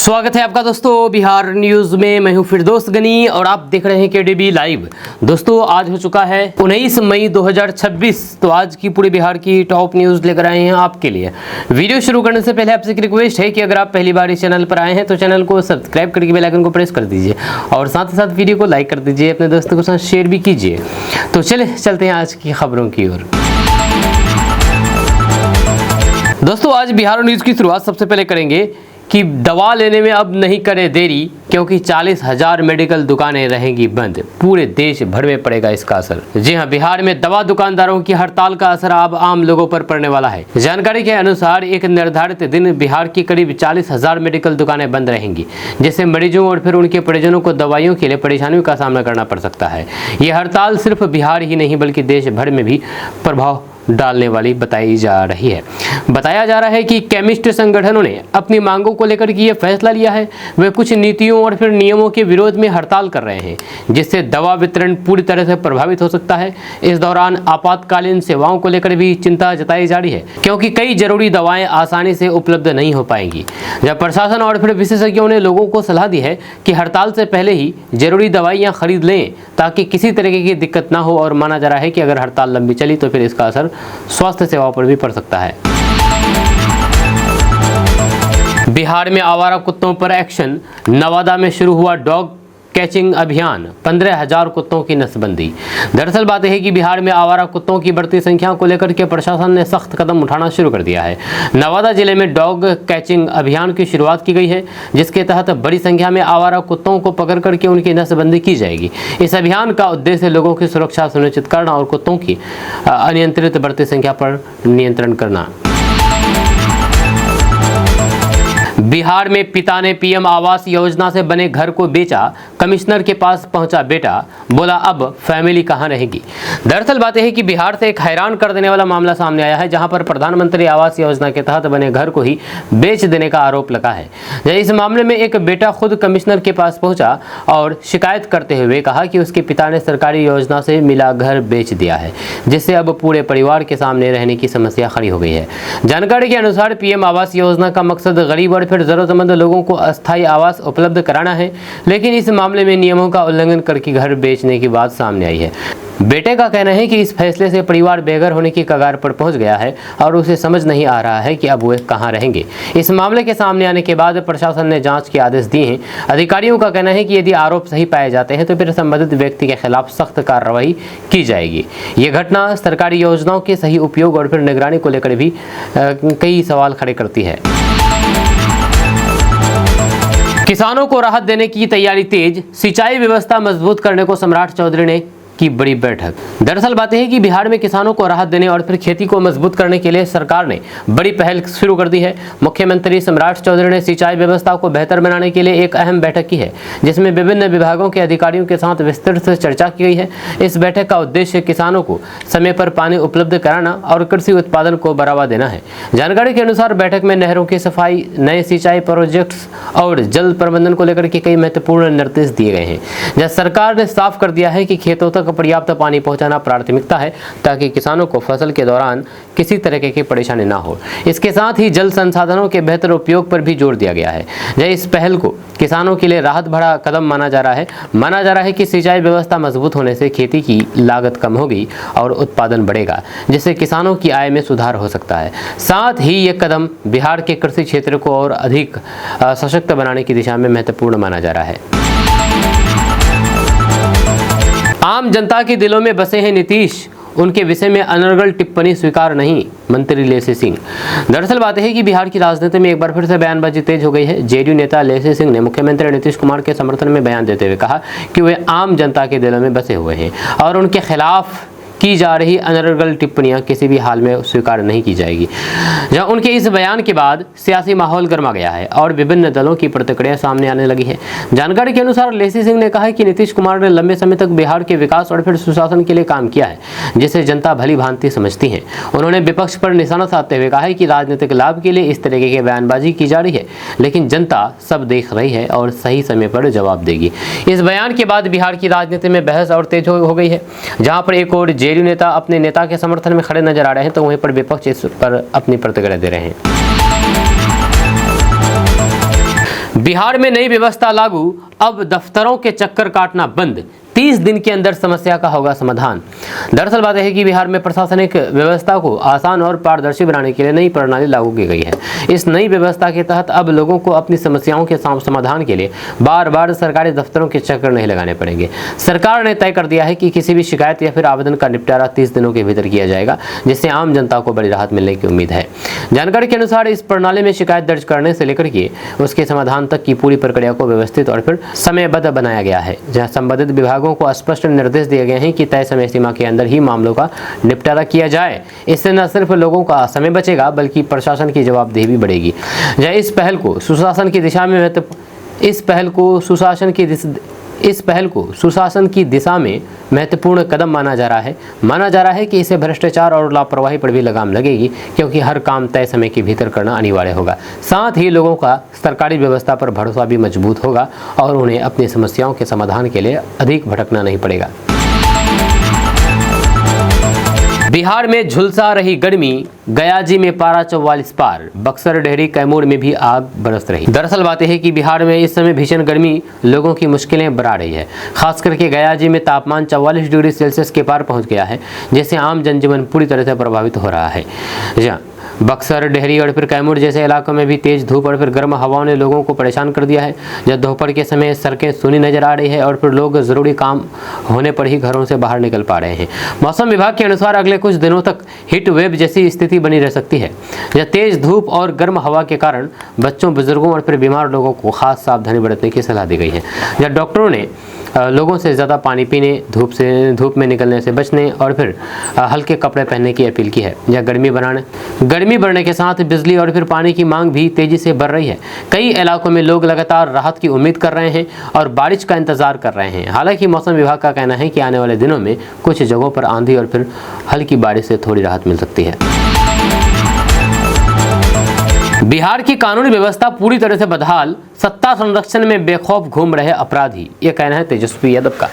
स्वागत है आपका दोस्तों बिहार न्यूज में। मैं हूं फिरदौस गनी और आप देख रहे हैं केडीबी लाइव। दोस्तों आज हो चुका है 19 मई 2026। तो आज की पूरे बिहार की टॉप न्यूज लेकर आए हैं आपके लिए। वीडियो शुरू करने से पहले आपसे एक रिक्वेस्ट है कि अगर आप पहली बार इस चैनल पर आए हैं तो चैनल को सब्सक्राइब करके बेल आइकन को प्रेस कर दीजिए और साथ ही साथ वीडियो को लाइक कर दीजिए, अपने दोस्तों के साथ शेयर भी कीजिए। तो चलते हैं आज की खबरों की ओर। दोस्तों आज बिहार न्यूज की शुरुआत सबसे पहले करेंगे कि दवा लेने में अब नहीं करे देरी, क्योंकि 40,000 मेडिकल दुकानें रहेंगी बंद। पूरे देश भर में पड़ेगा इसका असर। जी हां, बिहार में दवा दुकानदारों की हड़ताल का असर अब आम लोगों पर पड़ने वाला है। जानकारी के अनुसार एक निर्धारित दिन बिहार की करीब 40,000 मेडिकल दुकानें बंद रहेंगी, जिससे मरीजों और फिर उनके परिजनों को दवाइयों के लिए परेशानियों का सामना करना पड़ सकता है। ये हड़ताल सिर्फ बिहार ही नहीं बल्कि देश भर में भी प्रभाव डालने वाली बताई जा रही है। बताया जा रहा है कि केमिस्ट संगठनों ने अपनी मांगों को लेकर के ये फैसला लिया है। वे कुछ नीतियों और फिर नियमों के विरोध में हड़ताल कर रहे हैं, जिससे दवा वितरण पूरी तरह से प्रभावित हो सकता है। इस दौरान आपातकालीन सेवाओं को लेकर भी चिंता जताई जा रही है, क्योंकि कई जरूरी दवाएं आसानी से उपलब्ध नहीं हो पाएंगी। जब प्रशासन और फिर विशेषज्ञों ने लोगों को सलाह दी है कि हड़ताल से पहले ही जरूरी दवाइयां खरीद लें ताकि किसी तरीके की दिक्कत ना हो, और माना जा रहा है कि अगर हड़ताल लंबी चली तो फिर इसका असर स्वास्थ्य सेवाओं पर भी पड़ सकता है। बिहार में आवारा कुत्तों पर एक्शन। नवादा में शुरू हुआ डॉग कैचिंग अभियान। 15,000 कुत्तों की नसबंदी। दरअसल बात यह है कि बिहार में आवारा कुत्तों की बढ़ती संख्या को लेकर के प्रशासन ने सख्त कदम उठाना शुरू कर दिया है। नवादा जिले में डॉग कैचिंग अभियान की शुरुआत की गई है, जिसके तहत बड़ी संख्या में आवारा कुत्तों को पकड़ करके उनकी नसबंदी की जाएगी। इस अभियान का उद्देश्य लोगों की सुरक्षा सुनिश्चित करना और कुत्तों की अनियंत्रित बढ़ती संख्या पर नियंत्रण करना। बिहार में पिता ने पीएम आवास योजना से बने घर को बेचा। कमिश्नर के पास पहुंचा बेटा, बोला अब फैमिली कहां रहेगी। दरअसल बात यह है कि बिहार से एक हैरान कर देने वाला मामला सामने आया है, जहां पर प्रधानमंत्री आवास योजना के तहत बने घर को ही बेच देने का आरोप लगा है। इस मामले में एक बेटा खुद कमिश्नर के पास पहुंचा और शिकायत करते हुए कहा कि उसके पिता ने सरकारी योजना से मिला घर बेच दिया है, जिससे अब पूरे परिवार के सामने रहने की समस्या खड़ी हो गई है। जानकारी के अनुसार पीएम आवास योजना का मकसद गरीब और फिर जरूरतमंद लोगों को अस्थायी आवास उपलब्ध कराना है, लेकिन इस मामले में नियमों का उल्लंघन करके घर बेचने की बात सामने आई है। बेटे का कहना है कि इस फैसले से परिवार बेघर होने की कगार पर पहुंच गया है और उसे समझ नहीं आ रहा है कि अब वे कहां रहेंगे। इस मामले के सामने आने के बाद प्रशासन ने जांच के आदेश दिए हैं। अधिकारियों का कहना है कि यदि आरोप सही पाए जाते हैं तो फिर संबंधित व्यक्ति के खिलाफ सख्त कार्रवाई की जाएगी। ये घटना सरकारी योजनाओं के सही उपयोग और फिर निगरानी को लेकर भी कई सवाल खड़े करती है। किसानों को राहत देने की तैयारी तेज। सिंचाई व्यवस्था मजबूत करने को सम्राट चौधरी ने की बड़ी बैठक। दरअसल बात यह है कि बिहार में किसानों को राहत देने और फिर खेती को मजबूत करने के लिए सरकार ने बड़ी पहल शुरू कर दी है। मुख्यमंत्री सम्राट चौधरी ने सिंचाई व्यवस्था को बेहतर बनाने के लिए एक अहम बैठक की है, जिसमें विभिन्न विभागों के अधिकारियों के साथ विस्तृत से चर्चा की गई है। इस बैठक का उद्देश्य किसानों को समय पर पानी उपलब्ध कराना और कृषि उत्पादन को बढ़ावा देना है। जानकारी के अनुसार बैठक में नहरों की सफाई, नए सिंचाई प्रोजेक्ट्स और जल प्रबंधन को लेकर के कई महत्वपूर्ण निर्देश दिए गए हैं। जहां सरकार ने साफ कर दिया है कि खेतों तक पर्याप्त पानी पहुंचाना प्राथमिकता है, ताकि किसानों को फसल के दौरान किसी तरह की परेशानी ना हो। इसके साथ ही जल संसाधनों के बेहतर उपयोग पर भी जोर दिया गया है। इस पहल को किसानों के लिए राहत भरा कदम माना जा रहा है कि सिंचाई व्यवस्था मजबूत होने से खेती की लागत कम होगी और उत्पादन बढ़ेगा, जिससे किसानों की आय में सुधार हो सकता है। साथ ही ये कदम बिहार के कृषि क्षेत्र को और अधिक सशक्त बनाने की दिशा में महत्वपूर्ण माना जा रहा है। आम जनता के दिलों में बसे हैं नीतीश, उनके विषय में अनर्गल टिप्पणी स्वीकार नहीं। मंत्री लेसी सिंह। दरअसल बात है कि बिहार की राजनीति में एक बार फिर से बयानबाजी तेज हो गई है। जेडीयू नेता लेसी सिंह ने मुख्यमंत्री नीतीश कुमार के समर्थन में बयान देते हुए कहा कि वे आम जनता के दिलों में बसे हुए हैं और उनके खिलाफ की जा रही अनर्गल टिप्पणियां किसी भी हाल में स्वीकार नहीं की जाएगी। जहां उनके इस बयान के बाद सियासी माहौल गर्मा गया है और विभिन्न दलों की प्रतिक्रिया सामने आने लगी है। जानकारी के अनुसार लेसी सिंह ने कहा है कि नीतीश कुमार ने लंबे समय तक बिहार के विकास और फिर सुशासन के लिए काम किया है, जिसे जनता भली भांति समझती है। उन्होंने विपक्ष पर निशाना साधते हुए कहा है कि राजनीतिक लाभ के लिए इस तरीके की बयानबाजी की जा रही है, लेकिन जनता सब देख रही है और सही समय पर जवाब देगी। इस बयान के बाद बिहार की राजनीति में बहस और तेज हो गई है, जहां पर एक और जेडीयू नेता अपने नेता के समर्थन में खड़े नजर आ रहे हैं, तो वहीं पर विपक्ष इस पर अपनी प्रतिक्रिया दे रहे हैं। बिहार में नई व्यवस्था लागू, अब दफ्तरों के चक्कर काटना बंद, 30 दिन के अंदर समस्या का होगा समाधान। दरअसल बात यह है कि बिहार में प्रशासनिक व्यवस्था को आसान और पारदर्शी बनाने के लिए नई प्रणाली लागू की गई है। इस नई व्यवस्था के तहत अब लोगों को अपनी समस्याओं के समाधान के लिए बार बार सरकारी दफ्तरों के चक्कर नहीं लगाने पड़ेंगे। सरकार ने तय कर दिया है कि किसी भी शिकायत या फिर आवेदन का निपटारा 30 दिनों के भीतर किया जाएगा, जिससे आम जनता को बड़ी राहत मिलने की उम्मीद है। जानकारी के अनुसार इस प्रणाली में शिकायत दर्ज करने से लेकर के उसके समाधान तक की पूरी प्रक्रिया को व्यवस्थित और फिर समयबद्ध बनाया गया है, जहां संबंधित विभागों को स्पष्ट निर्देश दिए गए हैं कि तय समय सीमा के अंदर ही मामलों का निपटारा किया जाए। इससे न सिर्फ लोगों का समय बचेगा बल्कि प्रशासन की जवाबदेही भी बढ़ेगी। इस पहल को सुशासन की दिशा में महत्वपूर्ण कदम माना जा रहा है कि इससे भ्रष्टाचार और लापरवाही पर भी लगाम लगेगी, क्योंकि हर काम तय समय के भीतर करना अनिवार्य होगा। साथ ही लोगों का सरकारी व्यवस्था पर भरोसा भी मजबूत होगा और उन्हें अपनी समस्याओं के समाधान के लिए अधिक भटकना नहीं पड़ेगा। बिहार में झुलसा रही गर्मी, गयाजी में पारा 44 पार, बक्सर, डेहरी, कैमूर में भी आग बरस रही। दरअसल बात यह है कि बिहार में इस समय भीषण गर्मी लोगों की मुश्किलें बढ़ा रही है। खास करके गयाजी में तापमान 44 डिग्री सेल्सियस के पार पहुंच गया है, जिससे आम जनजीवन पूरी तरह से प्रभावित हो रहा है। बक्सर, डेहरी और फिर कैमूर जैसे इलाकों में भी तेज धूप और फिर गर्म हवाओं ने लोगों को परेशान कर दिया है। जब दोपहर के समय सड़कें सूनी नजर आ रही है और फिर लोग जरूरी काम होने पर ही घरों से बाहर निकल पा रहे हैं। मौसम विभाग के अनुसार अगले कुछ दिनों तक हीट वेव जैसी स्थिति बनी रह सकती है। जब तेज धूप और गर्म हवा के कारण बच्चों, बुजुर्गों और फिर बीमार लोगों को खास सावधानी बरतने की सलाह दी गई है। जब डॉक्टरों ने लोगों से ज़्यादा पानी पीने, धूप में निकलने से बचने और फिर हल्के कपड़े पहनने की अपील की है। या गर्मी बढ़ने के साथ बिजली और फिर पानी की मांग भी तेजी से बढ़ रही है। कई इलाकों में लोग लगातार राहत की उम्मीद कर रहे हैं और बारिश का इंतजार कर रहे हैं। हालांकि मौसम विभाग का कहना है कि आने वाले दिनों में कुछ जगहों पर आंधी और फिर हल्की बारिश से थोड़ी राहत मिल सकती है। बिहार की कानूनी व्यवस्था पूरी तरह से बदहाल, सत्ता संरक्षण में बेखौफ घूम रहे अपराधी, ये कहना है तेजस्वी यादव का।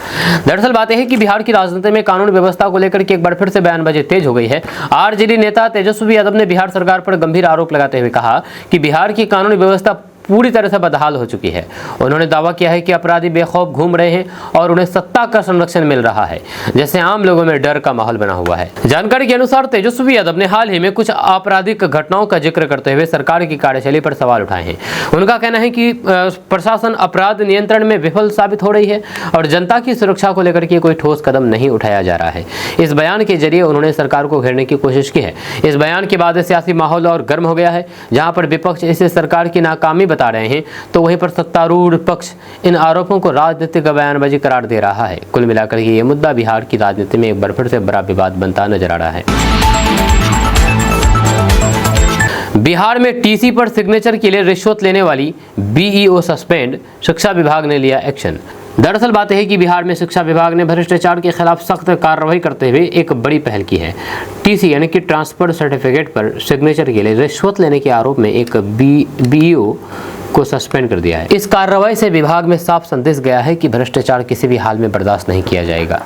दरअसल बात यह है कि बिहार की राजनीति में कानून व्यवस्था को लेकर के एक बार फिर से बयानबाजी तेज हो गई है। आरजेडी नेता तेजस्वी यादव ने बिहार सरकार पर गंभीर आरोप लगाते हुए कहा कि बिहार की कानूनी व्यवस्था पूरी तरह से बदहाल हो चुकी है। उन्होंने दावा किया है कि अपराधी बेखौफ घूम रहे हैं और उन्हें सत्ता का संरक्षण मिल रहा है, जैसे आम लोगों में डर का माहौल बना हुआ है। जानकारी के अनुसार तेजस्वी यादव ने हाल ही में कुछ आपराधिक घटनाओं का जिक्र करते हुए सरकार की कार्यशैली पर सवाल उठाए हैं। उनका कहना है कि प्रशासन अपराध नियंत्रण में विफल साबित हो रही है और जनता की सुरक्षा को लेकर के कोई ठोस कदम नहीं उठाया जा रहा है। इस बयान के जरिए उन्होंने सरकार को घेरने की कोशिश की है। इस बयान के बाद सियासी माहौल और गर्म हो गया है। जहां पर विपक्ष इसे सरकार की नाकामी बता रहे हैं, तो वहीं पर सत्तारूढ़ पक्ष इन आरोपों को राजनीतिक बयानबाजी करार दे रहा है। कुल मिलाकर ये मुद्दा बिहार की राजनीति में एक बार फिर से बड़ा विवाद बनता नजर आ रहा है। बिहार में टीसी पर सिग्नेचर के लिए रिश्वत लेने वाली बीईओ सस्पेंड, शिक्षा विभाग ने लिया एक्शन। दरअसल बात है कि बिहार में शिक्षा विभाग ने भ्रष्टाचार के खिलाफ सख्त कार्रवाई करते हुए एक बड़ी पहल की है। टीसी यानी कि ट्रांसफर सर्टिफिकेट पर सिग्नेचर के लिए रिश्वत लेने के आरोप में एक बीईओ को सस्पेंड कर दिया है। इस कार्रवाई से विभाग में साफ संदेश गया है कि भ्रष्टाचार किसी भी हाल में बर्दाश्त नहीं किया जाएगा।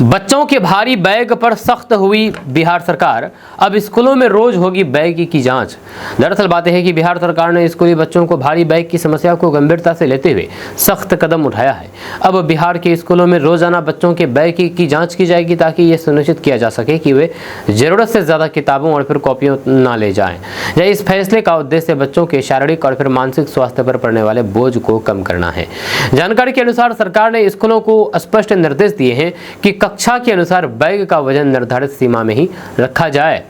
बच्चों के भारी बैग पर सख्त हुई बिहार सरकार, अब स्कूलों में रोज होगी बैग की जांच। दरअसल बात है कि बिहार सरकार ने स्कूली बच्चों को भारी बैग की समस्या को गंभीरता से लेते हुए सख्त कदम उठाया है। अब बिहार के स्कूलों में रोजाना बच्चों के बैग की जांच की जाएगी, ताकि ये सुनिश्चित किया जा सके कि वे जरूरत से ज्यादा किताबों और फिर कॉपियों ना ले जाएं। इस फैसले का उद्देश्य बच्चों के शारीरिक और फिर मानसिक स्वास्थ्य पर पड़ने वाले बोझ को कम करना है। जानकारी के अनुसार सरकार ने स्कूलों को स्पष्ट निर्देश दिए हैं कि कक्षा के अनुसार बैग का वजन निर्धारित सीमा में ही रखा जाए।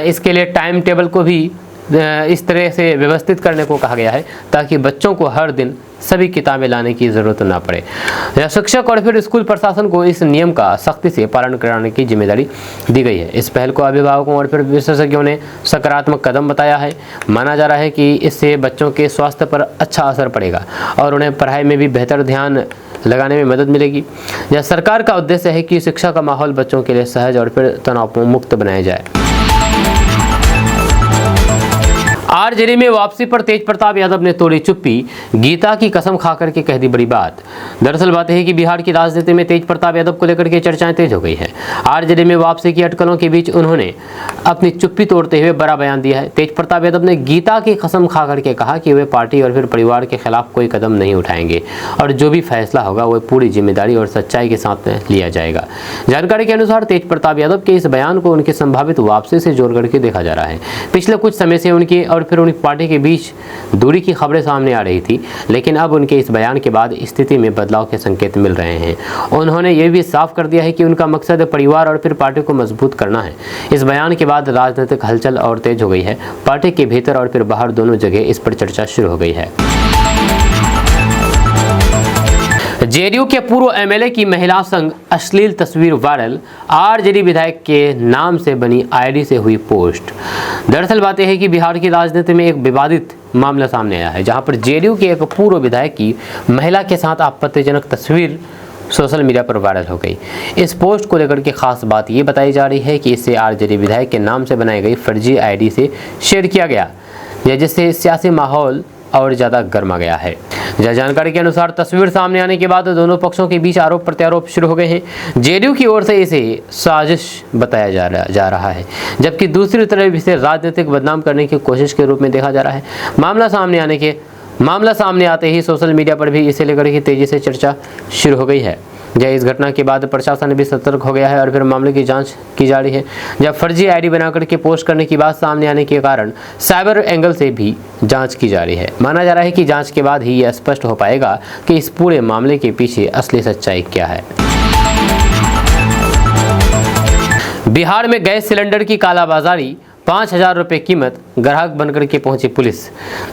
इसके लिए टाइम टेबल को भी इस तरह से व्यवस्थित करने को कहा गया है, ताकि बच्चों को हर दिन सभी किताबें लाने की जरूरत ना पड़े। शिक्षक और फिर स्कूल प्रशासन को इस नियम का सख्ती से पालन कराने की जिम्मेदारी दी गई है। इस पहल को अभिभावकों और फिर विशेषज्ञों ने सकारात्मक कदम बताया है। माना जा रहा है कि इससे बच्चों के स्वास्थ्य पर अच्छा असर पड़ेगा और उन्हें पढ़ाई में भी बेहतर ध्यान लगाने में मदद मिलेगी। यह सरकार का उद्देश्य है कि शिक्षा का माहौल बच्चों के लिए सहज और फिर तनाव मुक्त बनाया जाए। आरजेडी में वापसी पर तेज प्रताप यादव ने तोड़ी चुप्पी, गीता की कसम खाकर के कह दी बड़ी बात। दरअसल बात है कि बिहार की राजनीति में तेज प्रताप यादव को लेकर के चर्चाएं तेज हो गई है। आरजेडी में वापसी की अटकलों के बीच उन्होंने अपनी चुप्पी तोड़ते हुए बड़ा बयान दिया है। तेज प्रताप यादव ने गीता की कसम खा करके कहा कि वे पार्टी और फिर परिवार के खिलाफ कोई कदम नहीं उठाएंगे और जो भी फैसला होगा वह पूरी जिम्मेदारी और सच्चाई के साथ लिया जाएगा। जानकारी के अनुसार तेज प्रताप यादव के इस बयान को उनकी संभावित वापसी से जोड़ करके देखा जा रहा है। पिछले कुछ समय से उनकी और फिर उनकी पार्टी के बीच दूरी की खबरें सामने आ रही थी, लेकिन अब उनके इस बयान के बाद स्थिति में बदलाव के संकेत मिल रहे हैं। उन्होंने ये भी साफ कर दिया है कि उनका मकसद परिवार और फिर पार्टी को मजबूत करना है। इस बयान के बाद राजनीतिक हलचल और तेज हो गई है। पार्टी के भीतर और फिर बाहर दोनों जगह इस पर चर्चा शुरू हो गई है। जेडीयू के पूर्व एमएलए की महिला संग अश्लील तस्वीर वायरल, आरजेडी विधायक के नाम से बनी आईडी से हुई पोस्ट। दरअसल बात यह है कि बिहार की राजनीति में एक विवादित मामला सामने आया है, जहां पर जेडीयू के एक पूर्व विधायक की महिला के साथ आपत्तिजनक तस्वीर सोशल मीडिया पर वायरल हो गई। इस पोस्ट को लेकर के खास बात ये बताई जा रही है कि इसे आरजेडी विधायक के नाम से बनाई गई फर्जी आईडी से शेयर किया गया, जिससे सियासी माहौल और ज़्यादा गर्मा गया है। जानकारी के अनुसार तस्वीर सामने आने के बाद दोनों पक्षों के बीच आरोप प्रत्यारोप शुरू हो गए हैं। जेडीयू की ओर से इसे साजिश बताया जा रहा है, जबकि दूसरी तरफ इसे राजनीतिक बदनाम करने की कोशिश के रूप में देखा जा रहा है। मामला सामने आते ही सोशल मीडिया पर भी इसे लेकर के तेजी से चर्चा शुरू हो गई है। इस घटना के बाद प्रशासन भी सतर्क हो गया है और फिर मामले की जांच की जा रही है। जब फर्जी आईडी बनाकर के पोस्ट करने की बात सामने आने के कारण साइबर एंगल से भी जांच की जा रही है। माना जा रहा है कि जांच के बाद ही यह स्पष्ट हो पाएगा कि इस पूरे मामले के पीछे असली सच्चाई क्या है। बिहार में गैस सिलेंडर की कालाबाजारी, 5,000 रुपये कीमत, ग्राहक बनकर के पहुंची पुलिस।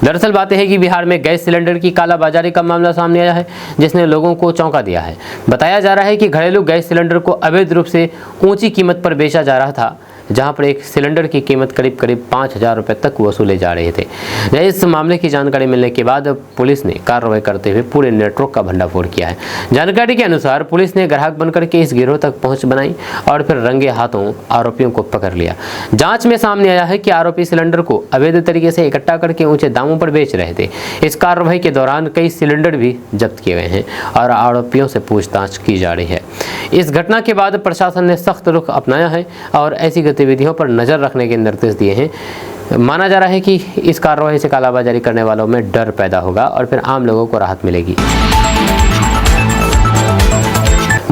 दरअसल बात है कि बिहार में गैस सिलेंडर की कालाबाजारी का मामला सामने आया है, जिसने लोगों को चौंका दिया है। बताया जा रहा है कि घरेलू गैस सिलेंडर को अवैध रूप से ऊंची कीमत पर बेचा जा रहा था, जहां पर एक सिलेंडर की कीमत करीब 5,000 रुपये तक वसूले जा रहे थे। इस मामले की जानकारी मिलने के बाद पुलिस ने कार्रवाई करते हुए पूरे नेटवर्क का भंडाफोड़ किया है। जानकारी के अनुसार पुलिस ने ग्राहक बनकर के इस गिरोह तक पहुंच बनाई और फिर रंगे हाथों आरोपियों को पकड़ लिया। जांच में सामने आया है कि आरोपी सिलेंडर को अवैध तरीके से इकट्ठा करके ऊंचे दामों पर बेच रहे थे। इस कार्रवाई के दौरान कई सिलेंडर भी जब्त किए गए हैं और आरोपियों से पूछताछ की जा रही है। इस घटना के बाद प्रशासन ने सख्त रुख अपनाया है और ऐसी गतिविधियों पर नजर रखने के निर्देश दिए हैं। माना जा रहा है कि इस कार्रवाई से कालाबाजारी करने वालों में डर पैदा होगा और फिर आम लोगों को राहत मिलेगी।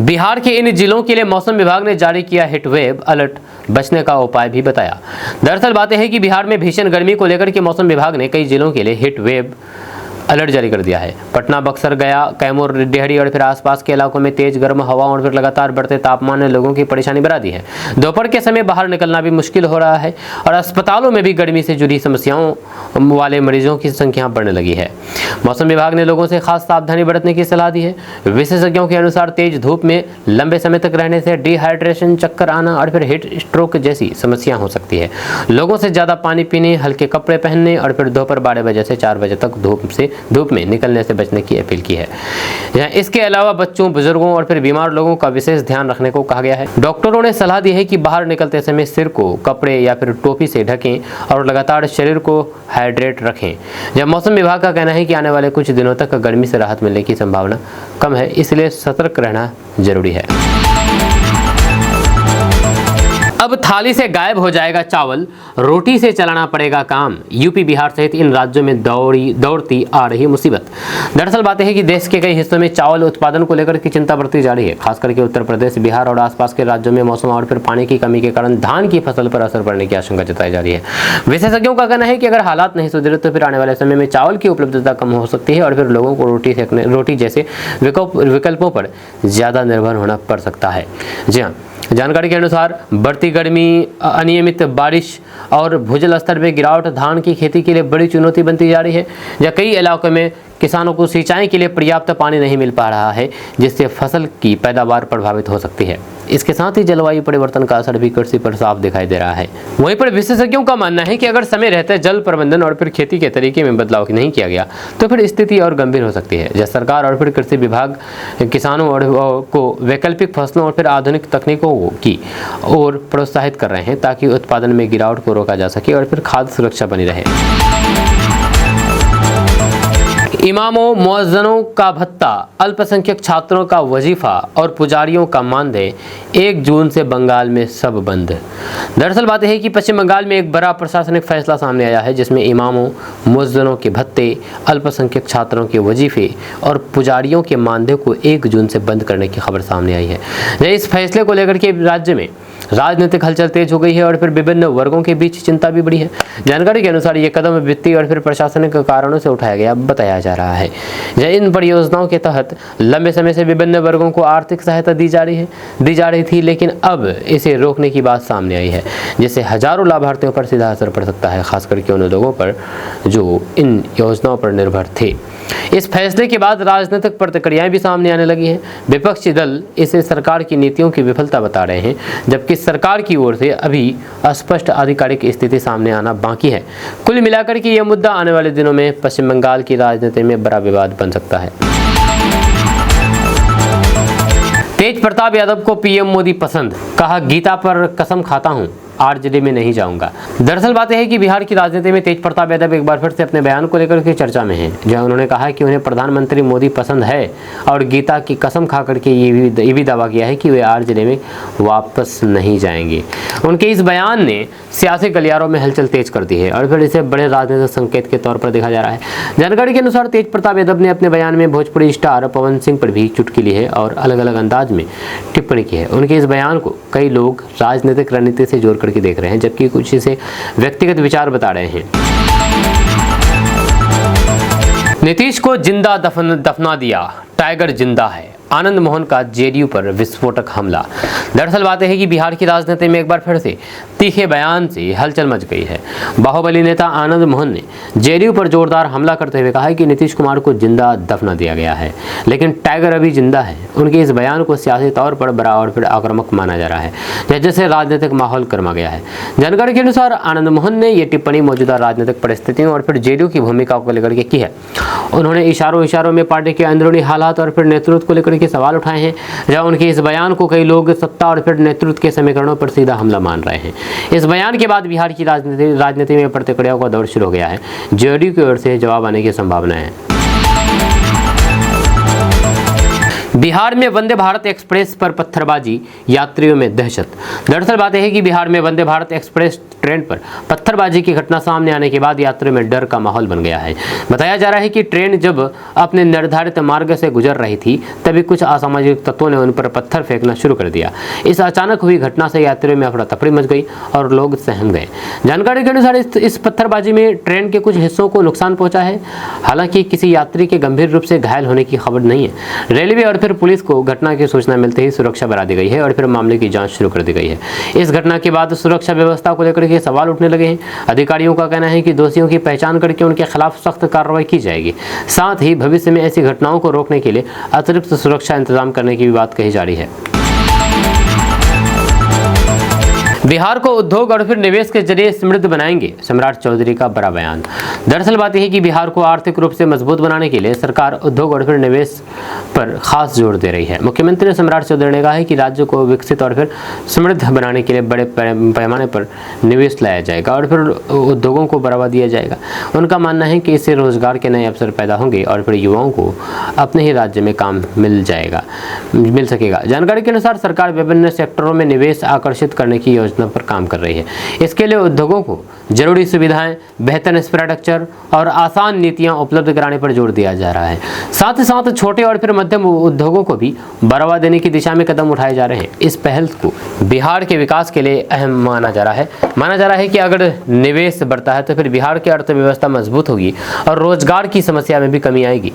बिहार के इन जिलों के लिए मौसम विभाग ने जारी किया हीट वेव अलर्ट, बचने का उपाय भी बताया। दरअसल बातें हैं कि बिहार में भीषण गर्मी को लेकर के मौसम विभाग ने कई जिलों के लिए हीट वेव अलर्ट जारी कर दिया है। पटना, बक्सर, गया, कैमूर, डेहरी और फिर आसपास के इलाकों में तेज गर्म हवा और फिर लगातार बढ़ते तापमान ने लोगों की परेशानी बढ़ा दी है। दोपहर के समय बाहर निकलना भी मुश्किल हो रहा है और अस्पतालों में भी गर्मी से जुड़ी समस्याओं वाले मरीजों की संख्या बढ़ने लगी है। मौसम विभाग ने लोगों से खास सावधानी बरतने की सलाह दी है। विशेषज्ञों के अनुसार तेज धूप में लंबे समय तक रहने से डिहाइड्रेशन, चक्कर आना और फिर हीट स्ट्रोक जैसी समस्या हो सकती है। लोगों से ज़्यादा पानी पीने, हल्के कपड़े पहनने और फिर दोपहर 12 बजे से 4 बजे तक धूप में निकलने से बचने की अपील की है। इसके अलावा बच्चों, बुजुर्गों और फिर बीमार लोगों का विशेष ध्यान रखने को कहा गया है। डॉक्टरों ने सलाह दी है कि बाहर निकलते समय सिर को कपड़े या फिर टोपी से ढकें और लगातार शरीर को हाइड्रेट रखें। जब मौसम विभाग का कहना है कि आने वाले कुछ दिनों तक गर्मी से राहत मिलने की संभावना कम है, इसलिए सतर्क रहना जरूरी है। अब थाली से गायब हो जाएगा चावल, रोटी से चलाना पड़ेगा काम। यूपी, बिहार सहित इन राज्यों में दौड़ती आ रही मुसीबत। दरअसल बात है कि देश के कई हिस्सों में चावल उत्पादन को लेकर की चिंता बढ़ती जा रही है। खास करके उत्तर प्रदेश, बिहार और आसपास के राज्यों में मौसम और फिर पानी की कमी के कारण धान की फसल पर असर पड़ने की आशंका जताई जा रही है। विशेषज्ञों का कहना है कि अगर हालात नहीं सुधरे तो फिर आने वाले समय में चावल की उपलब्धता कम हो सकती है और फिर लोगों को रोटी जैसे विकल्पों पर ज्यादा निर्भर होना पड़ सकता है। जी हाँ, जानकारी के अनुसार बढ़ती गर्मी, अनियमित बारिश और भूजल स्तर में गिरावट धान की खेती के लिए बड़ी चुनौती बनती जा रही है। जहाँ कई इलाकों में किसानों को सिंचाई के लिए पर्याप्त पानी नहीं मिल पा रहा है, जिससे फसल की पैदावार प्रभावित हो सकती है। इसके साथ ही जलवायु परिवर्तन का असर भी कृषि पर साफ दिखाई दे रहा है। वहीं पर विशेषज्ञों का मानना है कि अगर समय रहते जल प्रबंधन और फिर खेती के तरीके में बदलाव नहीं किया गया तो फिर स्थिति और गंभीर हो सकती है। जब सरकार और फिर कृषि विभाग किसानों को वैकल्पिक फसलों और फिर आधुनिक तकनीकों की ओर प्रोत्साहित कर रहे हैं ताकि उत्पादन में गिरावट को रोका जा सके और फिर खाद्य सुरक्षा बनी रहे। इमामों मुअज्जिनों का भत्ता, अल्पसंख्यक छात्रों का वजीफा और पुजारियों का मानदेय 1 जून से बंगाल में सब बंद। दरअसल बात यह है कि पश्चिम बंगाल में एक बड़ा प्रशासनिक फैसला सामने आया है जिसमें इमामों मुअज्जिनों के भत्ते, अल्पसंख्यक छात्रों के वजीफे और पुजारियों के मानदेय को 1 जून से बंद करने की खबर सामने आई है। इस फैसले को लेकर के राज्य में राजनीतिक हलचल तेज हो गई है और फिर विभिन्न वर्गों के बीच चिंता भी बढ़ी है। जानकारी के अनुसार ये कदम वित्तीय और फिर प्रशासनिक कारणों से उठाया गया बताया जा रहा है। इन परियोजनाओं के तहत लंबे समय से विभिन्न वर्गों को आर्थिक सहायता दी जा रही थी, लेकिन अब इसे रोकने की बात सामने आई है, जिससे हजारों लाभार्थियों पर सीधा असर पड़ सकता है, खास करके उन लोगों पर जो इन योजनाओं पर निर्भर थे। इस फैसले के बाद राजनीतिक प्रतिक्रियाएं भी सामने आने लगी हैं। विपक्षी दल इसे सरकार की नीतियों की विफलता बता रहे हैं, जबकि सरकार की ओर से अभी अस्पष्ट आधिकारिक स्थिति सामने आना बाकी है। कुल मिलाकर के यह मुद्दा आने वाले दिनों में पश्चिम बंगाल की राजनीति में बड़ा विवाद बन सकता है। तेज प्रताप यादव को पीएम मोदी पसंद, कहा गीता पर कसम खाता हूं, आरजेडी में नहीं जाऊंगा। दरअसल बात यह है कि बिहार की राजनीति में तेज प्रताप यादव एक बार फिर से अपने बयान को लेकर के चर्चा में हैं, जहां उन्होंने कहा कि उन्हें प्रधानमंत्री मोदी पसंद है और गीता की कसम खा करके ये भी दावा किया है कि वे आरजेडी में वापस नहीं जाएंगे। उनके इस बयान ने सियासी गलियारों में हलचल तेज कर दी है और फिर इसे बड़े राजनीतिक संकेत के तौर पर देखा जा रहा है। जानकारी के अनुसार तेज प्रताप यादव ने अपने बयान में भोजपुरी स्टार पवन सिंह पर भी चुटकी ली है और अलग अलग अंदाज में टिप्पणी की है। उनके इस बयान को कई लोग राजनीतिक रणनीति से जोड़ करके देख रहे हैं, जबकि कुछ इसे व्यक्तिगत विचार बता रहे हैं। नीतीश को जिंदा दफना दिया, टाइगर जिंदा है, आनंद मोहन का जेडीयू पर विस्फोटक हमला। दरअसल बात है कि बिहार की राजनीति में एक बार फिर से तीखे बयान से हलचल मच गई है। बाहुबली नेता आनंद मोहन ने जेडीयू पर जोरदार हमला करते हुए कहा है कि नीतीश कुमार को जिंदा दफना दिया गया है, लेकिन टाइगर अभी जिंदा है। उनके इस बयान को सियासी तौर पर बड़ा और फिर आक्रामक माना जा रहा है, जिससे राजनीतिक माहौल गर्मा गया है। जानकारी के अनुसार आनंद मोहन ने यह टिप्पणी मौजूदा राजनीतिक परिस्थितियों और फिर जेडीयू की भूमिका को लेकर के की है। उन्होंने इशारों में पार्टी के अंदरूनी हालात और फिर नेतृत्व को लेकर के सवाल उठाए हैं, जहां उनके इस बयान को कई लोग सत्ता और फिर नेतृत्व के समीकरणों पर सीधा हमला मान रहे हैं। इस बयान के बाद बिहार की राजनीति में प्रतिक्रियाओं का दौर शुरू हो गया है। जेडीयू की ओर से जवाब आने की संभावना है। बिहार में वंदे भारत एक्सप्रेस पर पत्थरबाजी, यात्रियों में दहशत। दरअसल बात यह है कि बिहार में वंदे भारत एक्सप्रेस ट्रेन पर पत्थरबाजी की घटना सामने आने के बाद यात्रियों में डर का माहौल बन गया है। बताया जा रहा है कि ट्रेन जब अपने निर्धारित मार्ग से गुजर रही थी, तभी कुछ असामाजिक तत्वों ने उन पर पत्थर फेंकना शुरू कर दिया। इस अचानक हुई घटना से यात्रियों में अफरा तफरी मच गई और लोग सहम गए। जानकारी के अनुसार इस पत्थरबाजी में ट्रेन के कुछ हिस्सों को नुकसान पहुंचा है। हालांकि किसी यात्री के गंभीर रूप से घायल होने की खबर नहीं है। रेलवे और फिर पुलिस को घटना की सूचना मिलते ही सुरक्षा बढ़ा दी गई है और फिर मामले की जांच शुरू कर दी गई है। इस घटना के बाद सुरक्षा व्यवस्था को लेकर के सवाल उठने लगे हैं। अधिकारियों का कहना है कि दोषियों की पहचान करके उनके खिलाफ सख्त कार्रवाई की जाएगी। साथ ही भविष्य में ऐसी घटनाओं को रोकने के लिए अतिरिक्त सुरक्षा इंतजाम करने की भी बात कही जा रही है। बिहार को उद्योग और फिर निवेश के जरिए समृद्ध बनाएंगे, सम्राट चौधरी का बड़ा बयान। दरअसल बात यह है कि बिहार को आर्थिक रूप से मजबूत बनाने के लिए सरकार उद्योग और फिर निवेश पर खास जोर दे रही है। मुख्यमंत्री सम्राट चौधरी ने कहा है कि राज्य को विकसित और फिर समृद्ध बनाने के लिए बड़े पैमाने पर निवेश लाया जाएगा और फिर उद्योगों को बढ़ावा दिया जाएगा। उनका मानना है कि इससे रोजगार के नए अवसर पैदा होंगे और फिर युवाओं को अपने ही राज्य में काम मिल सकेगा। जानकारी के अनुसार सरकार विभिन्न सेक्टरों में निवेश आकर्षित करने की योजना पर काम कर रही है। इसके लिए उद्योगों को जरूरी सुविधाएं, बेहतर इंफ्रास्ट्रक्चर और आसान नीतियां उपलब्ध कराने पर जोर दिया जा रहा है। साथ ही साथ छोटे और फिर मध्यम उद्योगों को भी बढ़ावा देने की दिशा में कदम उठाए जा रहे हैं। इस पहल को बिहार के विकास के लिए अहम माना जा रहा है कि अगर निवेश बढ़ता है तो फिर बिहार की अर्थव्यवस्था मजबूत होगी और रोजगार की समस्या में भी कमी आएगी।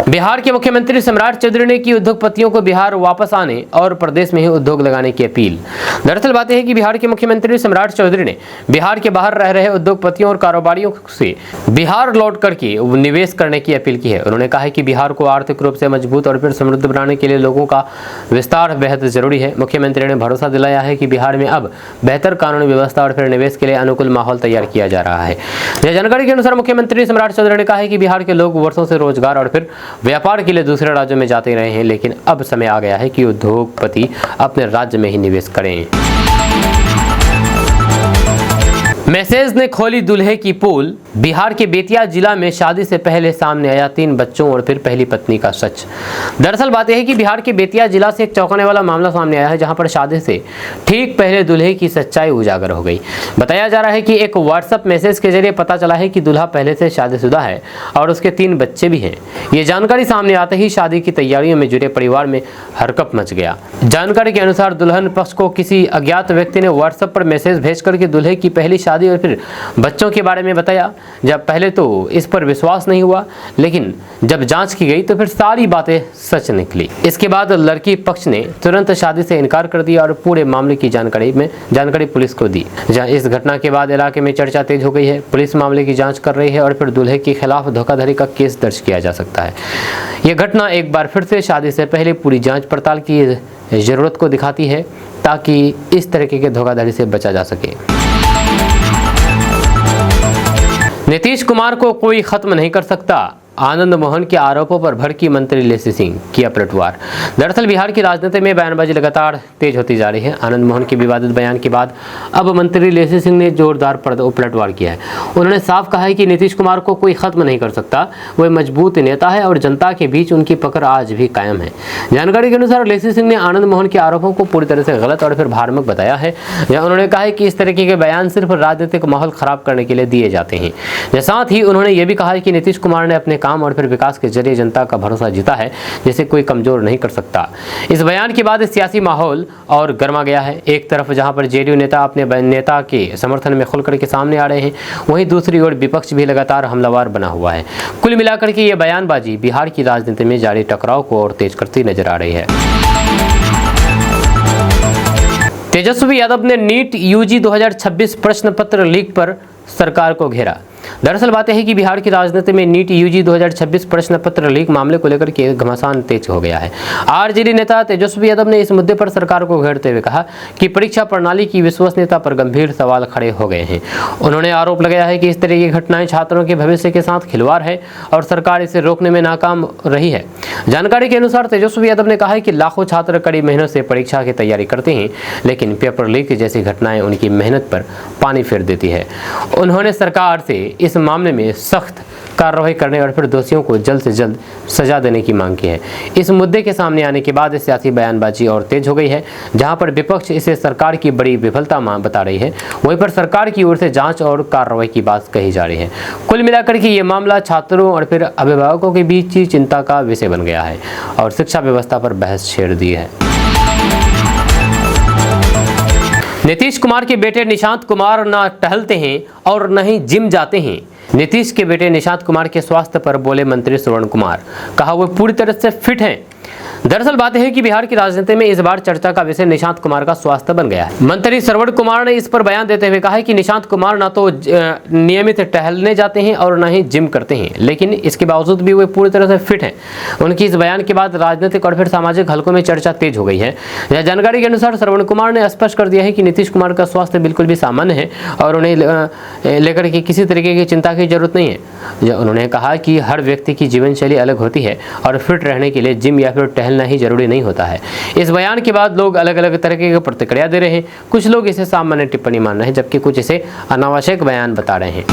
बिहार के मुख्यमंत्री सम्राट चौधरी ने की उद्योगपतियों को बिहार वापस आने और प्रदेश में ही उद्योग लगाने की अपील। दरअसल बात यह है कि बिहार के मुख्यमंत्री सम्राट चौधरी ने बिहार के बाहर रह रहे उद्योगपतियों और कारोबारियों से बिहार लौट करके निवेश करने की अपील की है। उन्होंने कहा है कि बिहार को आर्थिक रूप से मजबूत और फिर समृद्ध बनाने के लिए लोगों का विस्तार बेहद जरूरी है। मुख्यमंत्री ने भरोसा दिलाया है कि बिहार में अब बेहतर कानूनी व्यवस्था और फिर निवेश के लिए अनुकूल माहौल तैयार किया जा रहा है। जानकारी के अनुसार मुख्यमंत्री सम्राट चौधरी ने कहा है कि बिहार के लोग वर्षों से रोजगार और फिर व्यापार के लिए दूसरे राज्यों में जाते रहे हैं, लेकिन अब समय आ गया है कि उद्योगपति अपने राज्य में ही निवेश करें। मैसेज ने खोली दूल्हे की पोल। बिहार के बेतिया जिला में शादी से पहले सामने आया 3 बच्चों और फिर पहली पत्नी का सच। दरअसल बात यह है कि बिहार के बेतिया जिला से एक चौंकाने वाला मामला सामने आया है, जहां पर शादी से ठीक पहले दूल्हे की सच्चाई उजागर हो गई। बताया जा रहा है कि एक व्हाट्सएप मैसेज के जरिए पता चला है कि दूल्हा पहले से शादीशुदा है और उसके 3 बच्चे भी हैं। ये जानकारी सामने आते ही शादी की तैयारियों में जुड़े परिवार में हरकत मच गया। जानकारी के अनुसार दुल्हन पक्ष को किसी अज्ञात व्यक्ति ने व्हाट्सएप पर मैसेज भेज करके दूल्हे की पहली शादी और फिर बच्चों के बारे में बताया। जब पहले तो इस पर विश्वास नहीं हुआ, लेकिन जब जांच की गई तो फिर सारी बातें सच निकली। इसके बाद लड़की पक्ष ने तुरंत शादी से इनकार कर दिया और पूरे मामले की जानकारी पुलिस को दी। जहां इस घटना के बाद इलाके में चर्चा तेज हो गई है। पुलिस मामले की जांच कर रही है और फिर दूल्हे के खिलाफ धोखाधड़ी का केस दर्ज किया जा सकता है। यह घटना एक बार फिर से शादी से पहले पूरी जांच पड़ताल की जरूरत को दिखाती है, ताकि इस तरीके के धोखाधड़ी से बचा जा सके। नीतीश कुमार को कोई खत्म नहीं कर सकता। आनंद मोहन के आरोपों पर भड़की मंत्री लेसी सिंह, किया पलटवार। दरअसल बिहार की राजनीति में बयानबाजी लगातार तेज होती जा रही है। आनंद मोहन के विवादित बयान के बाद अब मंत्री लेसी सिंह ने जोरदार पलटवार किया है। उन्होंने साफ कहा है कि नीतीश कुमार को कोई खत्म नहीं कर सकता। वह मजबूत नेता है और जनता के बीच उनकी पकड़ आज भी कायम है। जानकारी के अनुसार लेसी सिंह ने आनंद मोहन के आरोपों को पूरी तरह से गलत और फिर भ्रामक बताया है। उन्होंने कहा है कि इस तरीके के बयान सिर्फ राजनीतिक माहौल खराब करने के लिए दिए जाते हैं। साथ ही उन्होंने ये भी कहा है कि नीतीश कुमार ने अपने काम और फिर विकास के जरिए जनता का भरोसा जीता है, जिसे कोई कमजोर नहीं कर सकता। इस बयान के बाद सियासी माहौल और गर्मा गया है। एक तरफ जहां पर जेडीयू नेता अपने नेता के समर्थन में खुलकर के सामने आ रहे हैं, वहीं दूसरी ओर विपक्ष भी लगातार हमलावर बना हुआ है। कुल मिलाकर के ये बयानबाजी बिहार की राजनीति में जारी टकराव को और तेज करती नजर आ रही है। तेजस्वी यादव ने नीट यूजी 2026 प्रश्न पत्र लीक पर सरकार को घेरा। दरअसल बात यह है कि बिहार की राजनीति में नीट यूजी 2026 प्रश्न पत्र लीक मामले को लेकर के घमासान तेज हो गया है। आरजेडी नेता तेजस्वी यादव ने इस मुद्दे पर सरकार को घेरते हुए कहा कि परीक्षा प्रणाली की विश्वसनीयता पर गंभीर सवाल खड़े हो गए हैं। उन्होंने आरोप लगाया है कि इस तरह की घटनाएं छात्रों के भविष्य के साथ खिलवाड़ है और सरकार इसे रोकने में नाकाम रही है। जानकारी के अनुसार तेजस्वी यादव ने कहा है कि लाखों छात्र कड़ी मेहनत से परीक्षा की तैयारी करते हैं, लेकिन पेपर लीक जैसी घटनाएं उनकी मेहनत पर पानी फेर देती है। उन्होंने सरकार से इस मामले में सख्त कार्रवाई करने और फिर दोषियों को जल्द से जल्द सजा देने की मांग की है। इस मुद्दे के सामने आने के बाद सियासी बयानबाजी और तेज हो गई है। जहां पर विपक्ष इसे सरकार की बड़ी विफलता बता रही है, वहीं पर सरकार की ओर से जांच और कार्रवाई की बात कही जा रही है। कुल मिलाकर के ये मामला छात्रों और फिर अभिभावकों के बीच ही चिंता का विषय बन गया है और शिक्षा व्यवस्था पर बहस छेड़ दी है। नीतीश कुमार के बेटे निशांत कुमार न टहलते हैं और न ही जिम जाते हैं। नीतीश के बेटे निशांत कुमार के स्वास्थ्य पर बोले मंत्री श्रवण कुमार, कहा वो पूरी तरह से फिट हैं। दरअसल बात है कि बिहार की राजनीति में इस बार चर्चा का विषय निशांत कुमार का स्वास्थ्य बन गया है। मंत्री श्रवण कुमार ने इस पर बयान देते हुए कहा है कि निशांत कुमार न तो नियमित टहलने जाते हैं और न ही जिम करते हैं, लेकिन इसके बावजूद भी वे पूरी तरह से फिट हैं। उनकी इस बयान के बाद राजनीतिक और फिर सामाजिक हलकों में चर्चा तेज हो गई है। जानकारी के अनुसार श्रवण कुमार ने स्पष्ट कर दिया है कि नीतीश कुमार का स्वास्थ्य बिल्कुल भी सामान्य है और उन्हें लेकर के किसी तरीके की चिंता की जरूरत नहीं है। उन्होंने कहा कि हर व्यक्ति की जीवन शैली अलग होती है और फिट रहने के लिए जिम या फिर टहलना ही जरूरी नहीं होता है। इस बयान के बाद लोग अलग अलग तरह की प्रतिक्रिया दे रहे हैं। कुछ लोग इसे सामान्य टिप्पणी मान रहे हैं, जबकि कुछ इसे अनावश्यक बयान बता रहे हैं।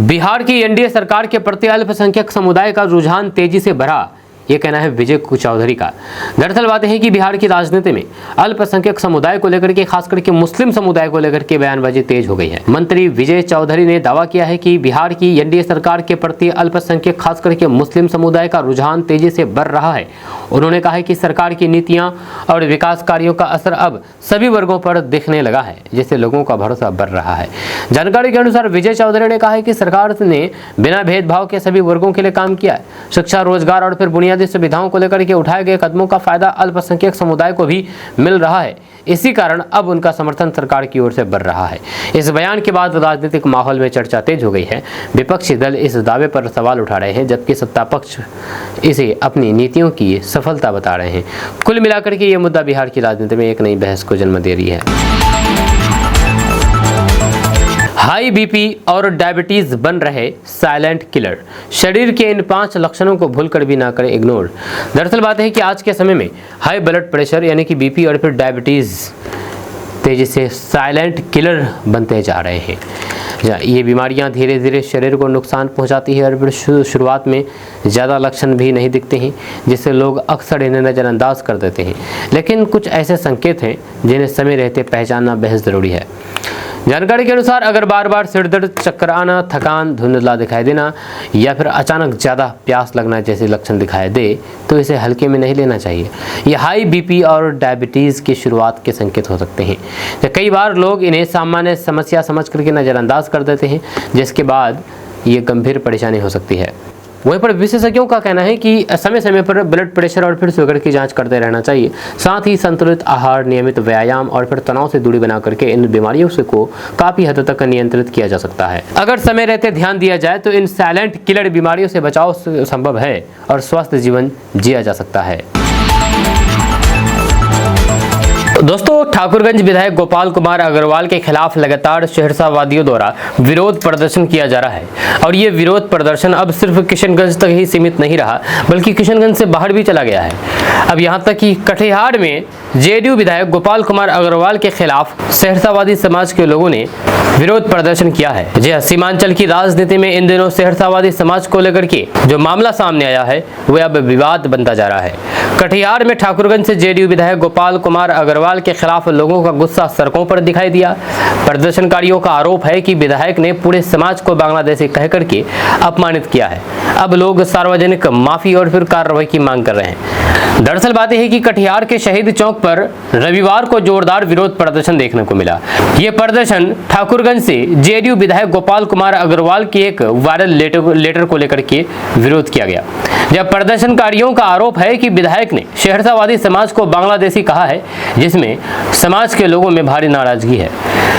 बिहार की एनडीए सरकार के प्रति अल्पसंख्यक समुदाय का रुझान तेजी से बढ़ा, ये कहना है विजय चौधरी का। दरअसल बात है कि बिहार की राजनीति में अल्पसंख्यक समुदाय को लेकर के, खास करके मुस्लिम समुदाय को लेकर के बयानबाजी तेज हो गई है। मंत्री विजय चौधरी ने दावा किया है कि बिहार की एनडीए सरकार के प्रति अल्पसंख्यक, खास करके मुस्लिम समुदाय का रुझान तेजी से बढ़ रहा है। उन्होंने कहा है कि सरकार की नीतियां और विकास कार्यों का असर अब सभी वर्गों पर दिखने लगा है, जिससे लोगों का भरोसा बढ़ रहा है। जानकारी के अनुसार विजय चौधरी ने कहा है कि सरकार ने बिना भेदभाव के सभी वर्गों के लिए काम किया है। शिक्षा, रोजगार और फिर बुनियादी सुविधाओं को लेकर के उठाए गए कदमों का फायदा अल्पसंख्यक समुदाय को भी मिल रहा है। इसी कारण अब उनका समर्थन सरकार की ओर से बढ़ रहा है। इस बयान के बाद राजनीतिक माहौल में चर्चा तेज हो गई है। विपक्षी दल इस दावे पर सवाल उठा रहे हैं, जबकि सत्ता पक्ष इसे अपनी नीतियों की सफलता बता रहे हैं। कुल मिलाकर के ये मुद्दा बिहार की राजनीति में एक नई बहस को जन्म दे रही है। हाई बीपी और डायबिटीज बन रहे साइलेंट किलर, शरीर के इन 5 लक्षणों को भूलकर भी ना करें इग्नोर। दरअसल बात है कि आज के समय में हाई ब्लड प्रेशर यानी कि बीपी और फिर डायबिटीज तेजी से साइलेंट किलर बनते जा रहे हैं। ये बीमारियां धीरे धीरे शरीर को नुकसान पहुंचाती है और फिर शुरुआत में ज़्यादा लक्षण भी नहीं दिखते हैं, जिससे लोग अक्सर इन्हें नज़रअंदाज कर देते हैं। लेकिन कुछ ऐसे संकेत हैं जिन्हें समय रहते पहचानना बेहद ज़रूरी है। जानकारी के अनुसार अगर बार बार सिर दर्द, चक्कर आना, थकान, धुंधला दिखाई देना या फिर अचानक ज़्यादा प्यास लगना जैसे लक्षण दिखाई दे तो इसे हल्के में नहीं लेना चाहिए। ये हाई बीपी और डायबिटीज़ की शुरुआत के संकेत हो सकते हैं। कई बार लोग इन्हें सामान्य समस्या समझ करके नज़रअंदाज कर देते हैं, जिसके बाद ये गंभीर परेशानी हो सकती है। वहीं पर विशेषज्ञों का कहना है कि समय समय पर ब्लड प्रेशर और फिर शुगर की जांच करते रहना चाहिए। साथ ही संतुलित आहार, नियमित व्यायाम और फिर तनाव से दूरी बना करके इन बीमारियों से को काफ़ी हद तक नियंत्रित किया जा सकता है। अगर समय रहते ध्यान दिया जाए तो इन साइलेंट किलर बीमारियों से बचाव संभव है और स्वस्थ जीवन जिया जा सकता है। दोस्तों, ठाकुरगंज विधायक गोपाल कुमार अग्रवाल के खिलाफ लगातार सहरसावादियों द्वारा विरोध प्रदर्शन किया जा रहा है और ये विरोध प्रदर्शन अब सिर्फ किशनगंज तक ही सीमित नहीं रहा, बल्कि किशनगंज से बाहर भी चला गया है। अब यहाँ तक कि कटिहार में जेडीयू विधायक गोपाल कुमार अग्रवाल के खिलाफ सहरसावादी समाज के लोगों ने विरोध प्रदर्शन किया है। जी हाँ, सीमांचल की राजनीति में इन दिनों सहरसावादी समाज को लेकर के जो मामला सामने आया है वह अब विवाद बनता जा रहा है। कटिहार में ठाकुरगंज से जेडीयू विधायक गोपाल कुमार अग्रवाल के खिलाफ लोगों का गुस्सा सड़कों पर दिखाई दिया। प्रदर्शनकारियों का आरोप है कि विधायक ने पूरे समाज को बांग्लादेशी कह करके अपमानित किया है। अब लोग सार्वजनिक माफी और फिर कार्रवाई की मांग कर रहे हैं। दरअसल बात यह है कि कटिहार के शहीद चौक पर रविवार को जोरदार विरोध प्रदर्शन देखने को मिला। ये प्रदर्शन ठाकुरगंज से जेडीयू विधायक गोपाल कुमार अग्रवाल के एक वायरल लेटर को लेकर के विरोध किया गया। जब प्रदर्शनकारियों का आरोप है कि विधायक ने सहरसावादी समाज को बांग्लादेशी कहा है, जिसमें समाज के लोगों में भारी नाराजगी है।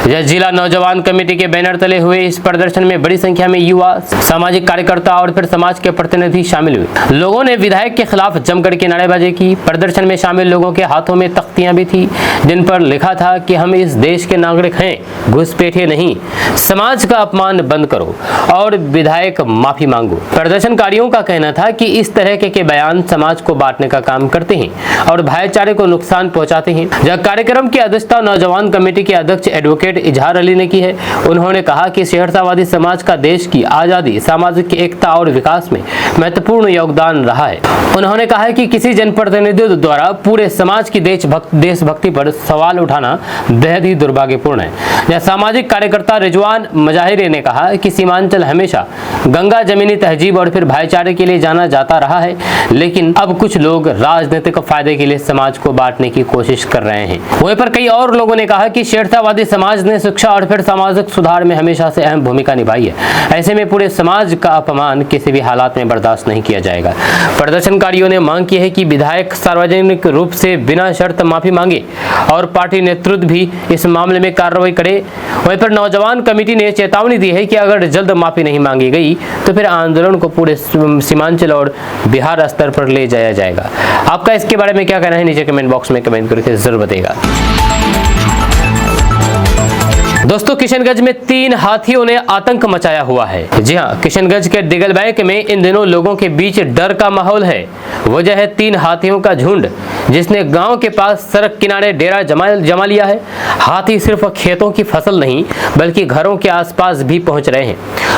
यह जिला नौजवान कमेटी के बैनर तले हुए इस प्रदर्शन में बड़ी संख्या में युवा, सामाजिक कार्यकर्ता और फिर समाज के प्रतिनिधि शामिल हुए। लोगों ने विधायक के खिलाफ जमकर के नारेबाजी की। प्रदर्शन में शामिल लोगों के हाथों में तख्तियां भी थी जिन पर लिखा था कि हम इस देश के नागरिक हैं, घुसपैठिए नहीं, समाज का अपमान बंद करो और विधायक माफी मांगो। प्रदर्शनकारियों का कहना था कि इस तरह के बयान समाज को बांटने का काम करते हैं और भाईचारे को नुकसान पहुंचाते हैं। जब कार्यक्रम की अध्यक्षता नौजवान कमेटी के अध्यक्ष एडवोकेट इजहार अली ने की है। उन्होंने कहा कि सहरसावादी समाज का देश की आजादी, सामाजिक एकता और विकास में महत्वपूर्ण योगदान रहा है। उन्होंने कहा कि किसी जनप्रतिनिधि द्वारा पूरे समाज की देशभक्ति पर सवाल उठाना बेहद ही दुर्भाग्यपूर्ण है। यह सामाजिक कार्यकर्ता रिजवान मजाहिरी ने कहा कि सीमांचल हमेशा गंगा जमीनी तहजीब और फिर भाईचारे के लिए जाना जाता रहा है, लेकिन अब कुछ लोग राजनीतिक फायदे के लिए समाज को बांटने की कोशिश कर रहे हैं। वहीं पर कई और लोगों ने कहा कि सहरसावादी समाज ने शिक्षा और फिर सामाजिक सुधार में हमेशा से अहम भूमिका निभाई है। ऐसे में पूरे समाज का अपमान किसी भी हालात में बर्दाश्त नहीं किया जाएगा। प्रदर्शनकारियों ने मांग की है कि विधायक सार्वजनिक रूप से बिना शर्त माफी मांगे और पार्टी नेतृत्व भी इस मामले में कार्रवाई करे। वहीं पर नौजवान कमेटी ने चेतावनी दी है कि अगर जल्द माफी नहीं मांगी गई तो फिर आंदोलन को पूरे सीमांचल और बिहार स्तर पर ले जाया जाएगा। आपका इसके बारे में क्या कहना है, नीचे कमेंट बॉक्स में कमेंट करके जरूर बताइएगा। दोस्तों, किशनगंज में 3 हाथियों ने आतंक मचाया हुआ है। जी हां, किशनगंज के दिगल बैंक में इन दिनों लोगों के बीच डर का माहौल है। वजह है 3 हाथियों का झुंड जिसने गांव के पास सड़क किनारे डेरा जमा लिया है। हाथी सिर्फ खेतों की फसल नहीं बल्कि घरों के आसपास भी पहुंच रहे हैं।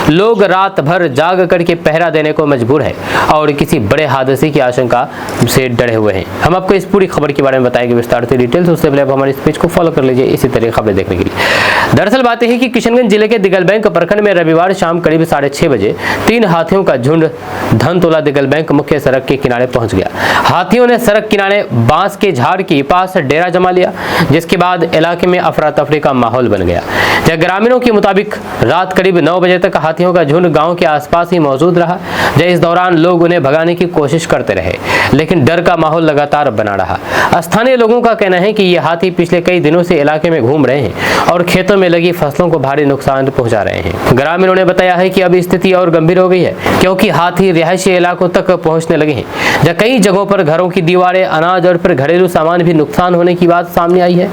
लोग रात भर जाग करके पहरा देने को मजबूर है और किसी बड़े हादसे की आशंका से डरे हुए हैं। हम आपको इस पूरी खबर के बारे में बताएंगे विस्तार से डिटेल्स। उससे पहले आप हमारे इस पेज को फॉलो कर लीजिए इसी तरह खबरें देखने के लिए। दरअसल बात यह है कि किशनगंज जिले के दिगल बैंक प्रखंड में रविवार शाम करीब 6:30 बजे 3 हाथियों का झुंड धनतोला दिगल बैंक मुख्य सड़क के किनारे पहुंच गया। हाथियों ने सड़क किनारे बांस के झाड़ के पास डेरा जमा लिया, जिसके बाद इलाके में अफरा तफरी का माहौल बन गया। जब ग्रामीणों के मुताबिक रात करीब 9 बजे तक हाथियों का झुंड गांव के आसपास ही मौजूद रहा। जब इस दौरान लोग उन्हें भगाने की कोशिश करते रहे, लेकिन डर का माहौल लगातार बना रहा। स्थानीय लोगों का कहना है कि ये हाथी पिछले कई दिनों से इलाके में घूम रहे हैं और खेतों में लगी फसलों को भारी नुकसान पहुंचा रहे हैं। ग्रामीणों ने बताया है कि अब स्थिति और गंभीर हो गई है क्योंकि हाथी रिहायशी इलाकों तक पहुंचने लगे हैं। जब कई जगहों पर घरों की दीवारें, अनाज और फिर घरेलू सामान भी नुकसान होने की बात सामने आई है।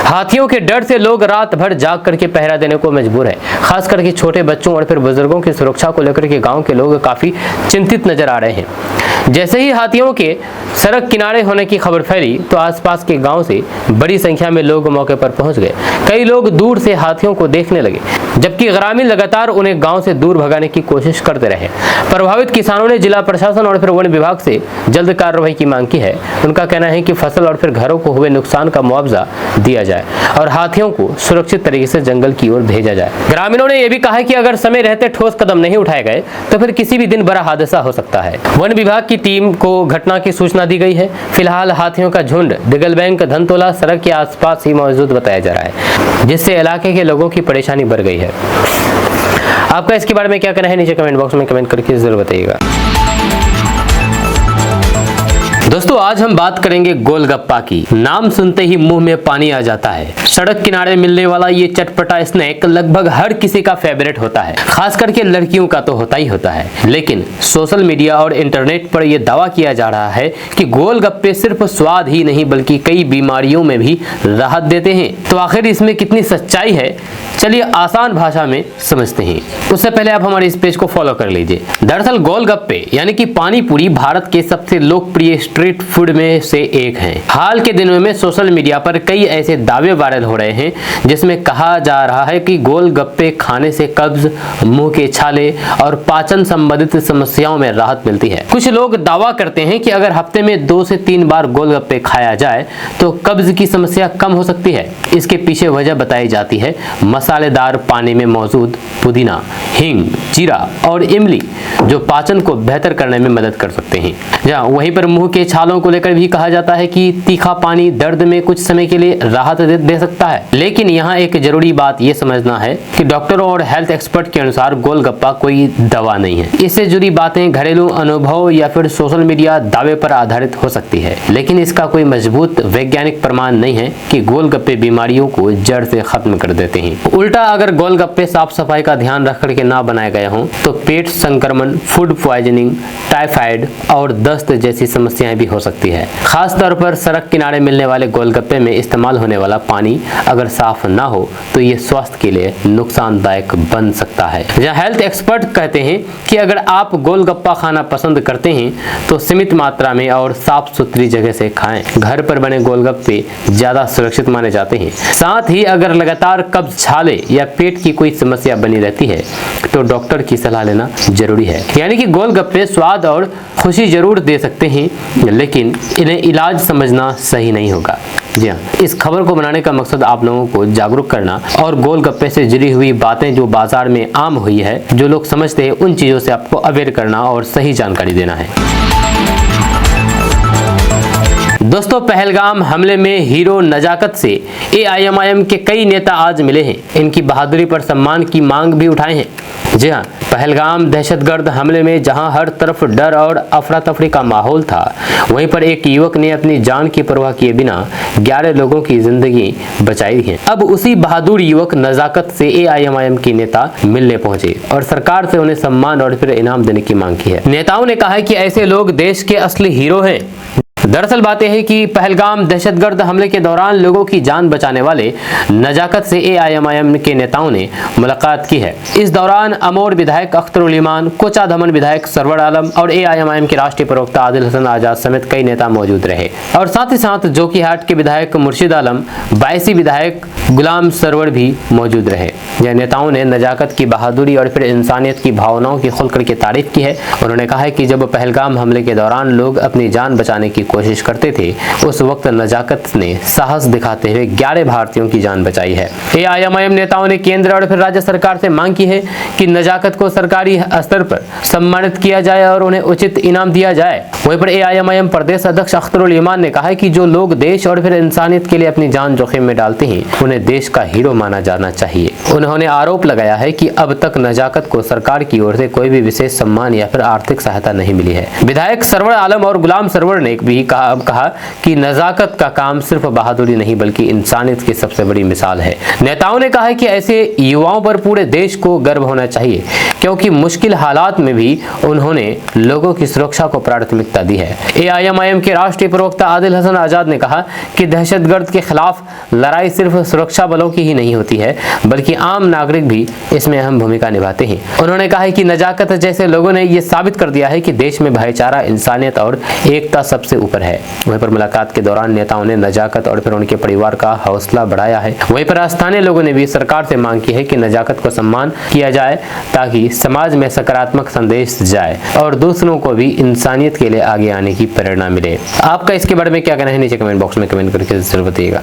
हाथियों के डर से लोग रात भर जाग करके पहरा देने को मजबूर है। खास करके छोटे बच्चों और फिर बुजुर्गों की सुरक्षा को लेकर के गांव के लोग काफी चिंतित नजर आ रहे हैं। जैसे ही हाथियों के सड़क किनारे होने की खबर फैली तो आसपास के गांव से बड़ी संख्या में लोग मौके पर पहुंच गए। कई लोग दूर से हाथियों को देखने लगे, जबकि ग्रामीण लगातार उन्हें गांव से दूर भगाने की कोशिश करते रहे। प्रभावित किसानों ने जिला प्रशासन और फिर वन विभाग से जल्द कार्रवाई की मांग की है। उनका कहना है कि फसल और फिर घरों को हुए नुकसान का मुआवजा दिया जाए और हाथियों को सुरक्षित तरीके से जंगल की ओर भेजा जाए। ग्रामीणों ने यह भी कहा है कि अगर समय रहते ठोस कदम नहीं उठाए गए तो फिर किसी भी दिन बड़ा हादसा हो सकता है। वन विभाग की टीम को घटना की सूचना दी गई है। फिलहाल हाथियों का झुंड दिगल बैंक धनतोला सड़क के आसपास ही मौजूद बताया जा रहा है, जिससे इलाके के लोगों की परेशानी बढ़ गई है। आपका इसके बारे में क्या कहना है, नीचे कमेंट बॉक्स में कमेंट करके जरूर बताइएगा। दोस्तों, आज हम बात करेंगे गोलगप्पा की। नाम सुनते ही मुंह में पानी आ जाता है। सड़क किनारे मिलने वाला ये चटपटा स्नैक लगभग हर किसी का फेवरेट होता है, खास करके लड़कियों का तो होता ही होता है। लेकिन सोशल मीडिया और इंटरनेट पर यह दावा किया जा रहा है कि गोलगप्पे सिर्फ स्वाद ही नहीं बल्कि कई बीमारियों में भी राहत देते हैं। तो आखिर इसमें कितनी सच्चाई है, चलिए आसान भाषा में समझते हैं। उससे पहले आप हमारे इस पेज को फॉलो कर लीजिए। दरअसल गोलगप्पे यानी कि पानी पूरी भारत के सबसे लोकप्रिय स्ट्रीट फूड में से एक है। हाल के दिनों में सोशल मीडिया पर कई ऐसे दावे वायरल हो रहे हैं जिसमें कहा जा रहा है कि गोलगप्पे खाने से कब्ज, मुंह के छाले और पाचन संबंधित समस्याओं में राहत मिलती है। कुछ लोग दावा करते हैं कि अगर हफ्ते में 2 से 3 बार गोलगप्पे खाया जाए तो कब्ज की समस्या कम हो सकती है। इसके पीछे वजह बताई जाती है मसालेदार पानी में मौजूद पुदीना, हींग, जीरा और इमली, जो पाचन को बेहतर करने में मदद कर सकते हैं। जहाँ वहीं पर मुंह के छालों को लेकर भी कहा जाता है कि तीखा पानी दर्द में कुछ समय के लिए राहत दे सकता है। लेकिन यहाँ एक जरूरी बात यह समझना है कि डॉक्टरों और हेल्थ एक्सपर्ट के अनुसार गोलगप्पा कोई दवा नहीं है। इससे जुड़ी बातें घरेलू अनुभव या फिर सोशल मीडिया दावे पर आधारित हो सकती है, लेकिन इसका कोई मजबूत वैज्ञानिक प्रमाण नहीं है कि गोलगप्पे बीमारियों को जड़ से खत्म कर देते हैं। उल्टा अगर गोलगप्पे साफ सफाई का ध्यान रख करके ना बनाए गए हों तो पेट संक्रमण, फूड पॉइजनिंग, टाइफाइड और दस्त जैसी समस्याएं भी हो सकती है। खास तौर पर सड़क किनारे मिलने वाले गोलगप्पे में इस्तेमाल होने वाला पानी अगर साफ ना हो तो ये स्वास्थ्य के लिए नुकसानदायक बन सकता है। जहाँ हेल्थ एक्सपर्ट कहते हैं कि अगर आप गोलगप्पा खाना पसंद करते हैं तो सीमित मात्रा में और साफ सुथरी जगह से खाएं। घर पर बने गोलगप्पे ज्यादा सुरक्षित माने जाते हैं। साथ ही अगर लगातार कब्ज, छाले या पेट की कोई समस्या बनी रहती है तो डॉक्टर की सलाह लेना जरूरी है। यानी कि गोलगप्पे स्वाद और खुशी जरूर दे सकते हैं, लेकिन इन्हें इलाज समझना सही नहीं होगा। जी हाँ, इस खबर को बनाने का मकसद आप लोगों को जागरूक करना और गोलगप्पे से जुड़ी हुई बातें जो बाजार में आम हुई है, जो लोग समझते हैं, उन चीजों से आपको अवेयर करना और सही जानकारी देना है। दोस्तों, पहलगाम हमले में हीरो नजाकत से AIMIM के कई नेता आज मिले हैं। इनकी बहादुरी पर सम्मान की मांग भी उठाए हैं। जी हाँ, पहलगाम दहशतगर्द हमले में जहां हर तरफ डर और अफरा तफरी का माहौल था, वहीं पर एक युवक ने अपनी जान की परवाह किए बिना 11 लोगों की जिंदगी बचाई है। अब उसी बहादुर युवक नजाकत से AIMIM के नेता मिलने पहुंचे और सरकार से उन्हें सम्मान और फिर इनाम देने की मांग की है। नेताओं ने कहा है कि ऐसे लोग देश के असली हीरो हैं। दरअसल बात यह है कि पहलगाम दहशतगर्द हमले के दौरान लोगों की जान बचाने वाले नजाकत से AIMIM के नेताओं ने मुलाकात की है। इस दौरान अमोर विधायक अख्तरुल ईमान, कोचा धमन विधायक सरवर आलम और AIMIM के राष्ट्रीय प्रवक्ता आदिल हसन आजाद समेत कई नेता मौजूद रहे और साथ ही साथ जोकीहाट के विधायक मुर्शिद आलम, बायसी विधायक गुलाम सरवर भी मौजूद रहे। यह नेताओं ने नजाकत की बहादुरी और फिर इंसानियत की भावनाओं की खुल करके तारीफ की है। उन्होंने कहा है कि जब पहलगाम हमले के दौरान लोग अपनी जान बचाने की कोशिश करते थे, उस वक्त नजाकत ने साहस दिखाते हुए 11 भारतीयों की जान बचाई है। AIMIM नेताओं ने केंद्र और फिर राज्य सरकार से मांग की है कि नजाकत को सरकारी स्तर पर सम्मानित किया जाए और उन्हें उचित इनाम दिया जाए। वहीं पर AIMIM प्रदेश अध्यक्ष अख्तरुल ईमान ने कहा है कि जो लोग देश और फिर इंसानियत के लिए अपनी जान जोखिम में डालते हैं, उन्हें देश का हीरो माना जाना चाहिए। उन्होंने आरोप लगाया है कि अब तक नजाकत को सरकार की ओर से कोई भी विशेष सम्मान या फिर आर्थिक सहायता नहीं मिली है। विधायक सरवर आलम और गुलाम सरवर ने भी कहा कि नजाकत का काम सिर्फ बहादुरी नहीं बल्कि इंसानियत की सबसे बड़ी मिसाल है। नेताओं ने कहा है कि ऐसे युवाओं पर पूरे देश को गर्व होना चाहिए क्योंकि मुश्किल हालात में भी उन्होंने लोगों की सुरक्षा को प्राथमिकता दी है। AIMIM के राष्ट्रीय प्रवक्ता आदिल हसन आजाद ने कहा कि दहशतगर्द के खिलाफ लड़ाई सिर्फ सुरक्षा बलों की ही नहीं होती है, बल्कि आम नागरिक भी इसमें अहम भूमिका निभाते हैं। उन्होंने कहा है कि नजाकत जैसे लोगों ने यह साबित कर दिया है कि देश में भाईचारा, इंसानियत और एकता सबसे ऊपर है। वहीं पर मुलाकात के दौरान नेताओं ने नजाकत और फिर उनके परिवार का हौसला बढ़ाया है। वहीं पर स्थानीय लोगों ने भी सरकार से मांग की है कि नजाकत को सम्मान किया जाए ताकि समाज में सकारात्मक संदेश जाए और दूसरों को भी इंसानियत के लिए आगे आने की प्रेरणा मिले। आपका इसके बारे में क्या कहना है नीचे कमेंट बॉक्स में कमेंट करके जरूर बताइएगा।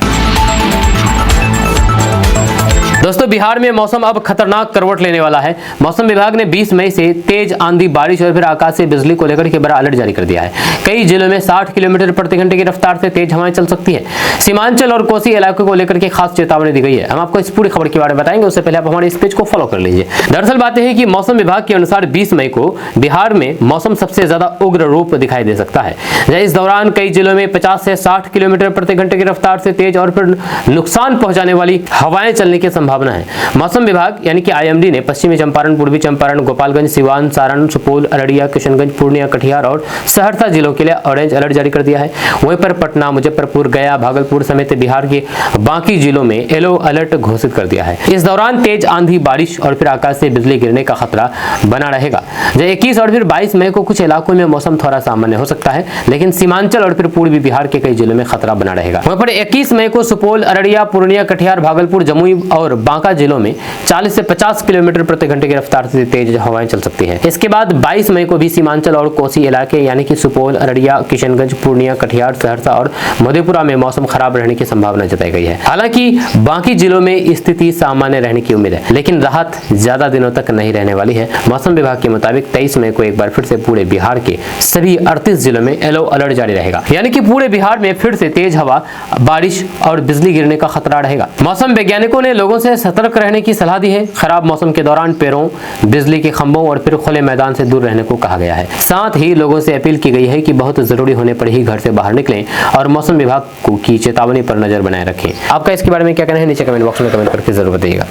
दोस्तों, बिहार में मौसम अब खतरनाक करवट लेने वाला है। मौसम विभाग ने 20 मई से तेज आंधी, बारिश और फिर आकाशीय बिजली को लेकर के बड़ा अलर्ट जारी कर दिया है। कई जिलों में 60 किलोमीटर प्रति घंटे की रफ्तार से तेज हवाएं चल सकती है। सीमांचल और कोसी इलाकों को लेकर के खास चेतावनी दी गई है। हम आपको इस पूरी खबर के बारे में बताएंगे, उससे पहले आप हमारे इस पेज को फॉलो कर लीजिए। दरअसल बात यह है कि मौसम विभाग के अनुसार 20 मई को बिहार में मौसम सबसे ज्यादा उग्र रूप दिखाई दे सकता है। इस दौरान कई जिलों में 50 से 60 किलोमीटर प्रति घंटे की रफ्तार से तेज और फिर नुकसान पहुंचाने वाली हवाएं चलने की संभावना है। मौसम विभाग यानी कि IMD ने पश्चिमी चंपारण, पूर्वी चंपारण, गोपालगंज, सिवान, सारण, सुपौल, अररिया, किशनगंज, पूर्णिया, कटिहार और सहरसा जिलों के लिए ऑरेंज अलर्ट जारी कर दिया है। वहीं पर पटना, मुजफ्फरपुर, गया, भागलपुर समेत बिहार के बाकी जिलों में येलो अलर्ट घोषित कर दिया है। इस दौरान तेज आंधी, बारिश और फिर आकाश से बिजली गिरने का खतरा बना रहेगा। 21 और फिर 22 मई को कुछ इलाकों में मौसम थोड़ा सामान्य हो सकता है, लेकिन सीमांचल और फिर पूर्वी बिहार के कई जिलों में खतरा बना रहेगा। वहीं पर 21 मई को सुपौल, अररिया, पूर्णिया, कटिहार, भागलपुर, जमुई और बांका जिलों में 40 से 50 किलोमीटर प्रति घंटे की रफ्तार से तेज हवाएं चल सकती हैं। इसके बाद 22 मई को भी सीमांचल और कोसी इलाके यानी कि सुपौल, अररिया, किशनगंज, पूर्णिया, कटिहार, सहरसा और मधेपुरा में मौसम खराब रहने की संभावना जताई गई है। हालांकि बाकी जिलों में स्थिति सामान्य रहने की उम्मीद है, लेकिन राहत ज्यादा दिनों तक नहीं रहने वाली है। मौसम विभाग के मुताबिक 23 मई को एक बार फिर से पूरे बिहार के सभी 38 जिलों में येलो अलर्ट जारी रहेगा, यानी कि पूरे बिहार में फिर से तेज हवा, बारिश और बिजली गिरने का खतरा रहेगा। मौसम वैज्ञानिकों ने लोगों से सतर्क रहने की सलाह दी है। खराब मौसम के दौरान पेड़ों, बिजली के खंभों और फिर खुले मैदान से दूर रहने को कहा गया है। साथ ही लोगों से अपील की गई है कि बहुत जरूरी होने पर ही घर से बाहर निकलें और मौसम विभाग की चेतावनी पर नजर बनाए रखें। आपका इसके बारे में क्या कहना है नीचे कमेंट बॉक्स में कमेंट करके जरूर बताइएगा।